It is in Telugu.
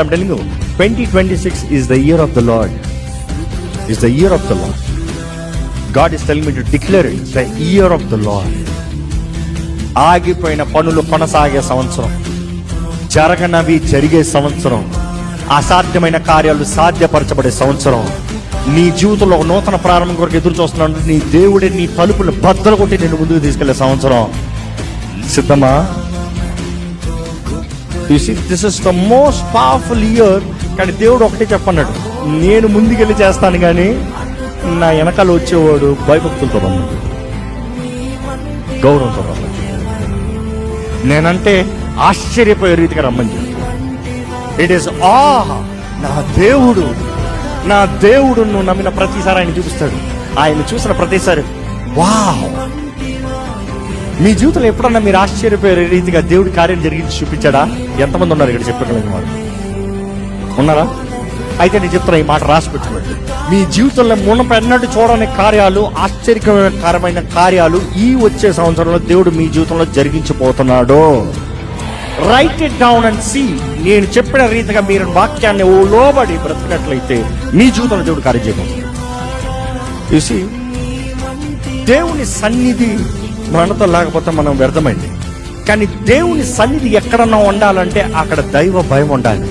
I'm telling you, 2026 is the year of the Lord. It's the year of the Lord. God is telling me to declare it. It's the year of the Lord. ఆగిపోయిన పనులు కొనసాగే సంవత్సరం, జరగనవి జరిగే సంవత్సరం, అసాధ్యమైన కార్యాలు సాధ్యపరచబడే సంవత్సరం. నీ జీవితంలో ఒక నూతన ప్రారంభం కొరకు ఎదురు చూస్తున్నాడు. నీ దేవుడే నీ తలుపులు బద్దలు కొట్టి నిన్ను ముందుకు తీసుకెళ్లే సంవత్సరం. సిద్ధమా? This is the most powerful year. కానీ దేవుడు ఒకటే చెప్పన్నాడు, నేను ముందుకెళ్ళి చేస్తాను కానీ నా వెనకాల వచ్చేవాడు భయభక్తులతో రమ్మన్నాడు, గౌరవంతో రమ్మన్నాడు. నేనంటే ఆశ్చర్యపోయే రీతిగా రమ్మని చెప్పి. ఇట్ ఈస్ నా దేవుడు నువ్వు నమ్మిన ప్రతిసారి ఆయన చూపిస్తాడు. ఆయన చూసిన ప్రతిసారి వావ్. మీ జీవితంలో ఎప్పుడన్నా మీరు ఆశ్చర్యపోయే రీతిగా దేవుడి కార్యం జరిగించి చూపించాడా? ఎంతమంది ఉన్నారు ఇక్కడ చెప్పగలిగిన వారు? ఉన్నారా? అయితే నేను చెప్తున్నా, ఈ మాట రాసి పెట్టుకోండి. మీ జీవితంలో మునపెన్నట్టు చూడని కార్యాలు, ఆశ్చర్యకరమైన కార్యాలు ఈ వచ్చే సంవత్సరంలో దేవుడు మీ జీవితంలో జరిగించబోతున్నాడు. Right it down and see. నేను చెప్పిన రీతిగా మీరు వాక్యాన్ని లోబడి బ్రతికినట్లయితే మీ జీవితంలో దేవుడు కార్యం చేయబోతున్నాడు. చూసి దేవుని సన్నిధి మనతో లేకపోతే మనం వ్యర్థమైంది. కానీ దేవుని సన్నిధి ఎక్కడన్నా ఉండాలంటే అక్కడ దైవ భయం ఉండాలి.